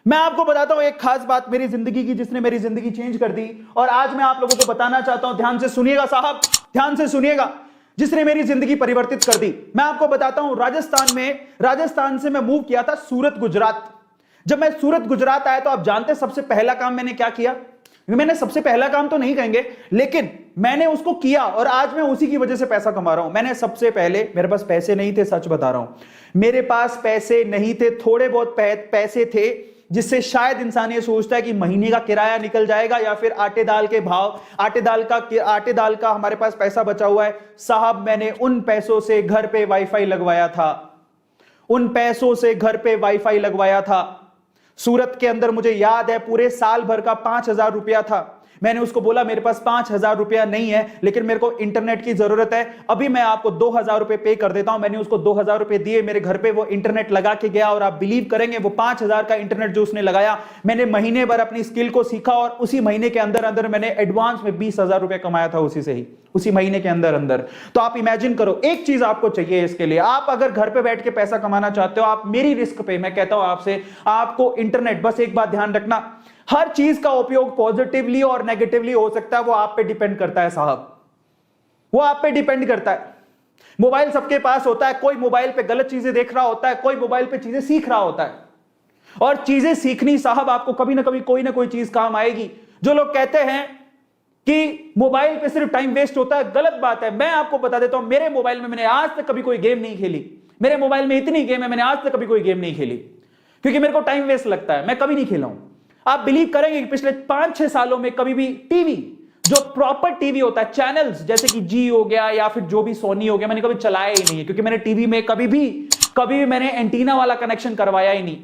मैं आपको बताता हूं एक खास बात मेरी जिंदगी की, जिसने मेरी जिंदगी चेंज कर दी। और आज मैं आप लोगों को बताना चाहता हूं, ध्यान से सुनिएगा साहब, ध्यान से सुनिएगा, जिसने मेरी जिंदगी परिवर्तित कर दी। मैं आपको बताता हूं, राजस्थान से मैं मूव किया था सूरत, गुजरात। जब मैं सूरत, गुजरात आया तो आप जानते हैं सबसे पहला काम मैंने क्या किया। मैंने सबसे पहला काम तो नहीं कहेंगे, लेकिन मैंने उसको किया और आज मैं उसी की वजह से पैसा कमा रहा हूं। मैंने सबसे पहले, मेरे पास पैसे नहीं थे, सच बता रहा हूं, मेरे पास पैसे नहीं थे, थोड़े बहुत पैसे थे, जिससे शायद इंसान ये सोचता है कि महीने का किराया निकल जाएगा या फिर आटे दाल के भाव, आटे दाल का हमारे पास पैसा बचा हुआ है। साहब मैंने उन पैसों से घर पे वाईफाई लगवाया था, उन पैसों से घर पे वाईफाई लगवाया था। सूरत के अंदर मुझे याद है पूरे साल भर का 5,000 रुपया था। मैंने उसको बोला मेरे पास 5,000 रुपया नहीं है, लेकिन मेरे को इंटरनेट की जरूरत है, अभी मैं आपको 2,000 रुपए पे कर देता हूं। मैंने उसको 2,000 रुपए दिए, मेरे घर पे वो इंटरनेट लगा के गया और आप बिलीव करेंगे वो 5,000 का इंटरनेट जो उसने लगाया, मैंने महीने भर अपनी स्किल को सीखा और उसी महीने के अंदर अंदर मैंने एडवांस में 20,000 रुपए कमाया था उसी से ही, उसी महीने के अंदर अंदर। तो आप इमेजिन करो, एक चीज आपको चाहिए इसके लिए, आप अगर घर पे बैठ के पैसा कमाना चाहते हो, आप मेरी रिस्क पे, मैं कहता हूं आपसे, आपको इंटरनेट, बस एक बात ध्यान रखना, हर चीज का उपयोग पॉजिटिवली और नेगेटिवली हो सकता है, वो आप पे डिपेंड करता है साहब, वो आप पे डिपेंड करता है। मोबाइल सबके पास होता है, कोई मोबाइल पे गलत चीजें देख रहा होता है, कोई मोबाइल पे चीजें सीख रहा होता है, और चीजें सीखनी साहब आपको कभी ना कभी कोई ना कोई चीज काम आएगी। जो लोग कहते हैं कि मोबाइल पे सिर्फ टाइम वेस्ट होता है, गलत बात है। मैं आपको बता देता हूं, मेरे मोबाइल में मैंने आज तक कभी कोई गेम नहीं खेली, मेरे मोबाइल में इतनी गेम है, मैंने आज तक कभी कोई गेम नहीं खेली, क्योंकि मेरे को टाइम वेस्ट लगता है, मैं कभी नहीं खेला हूं। आप बिलीव करेंगे कि पिछले 5-6 सालों में कभी भी टीवी, जो प्रॉपर टीवी होता है, चैनल्स जैसे कि जी हो गया या फिर जो भी सोनी हो गया, मैंने कभी चलाया ही नहीं है, क्योंकि मैंने टीवी में कभी भी मैंने एंटीना वाला कनेक्शन करवाया ही नहीं।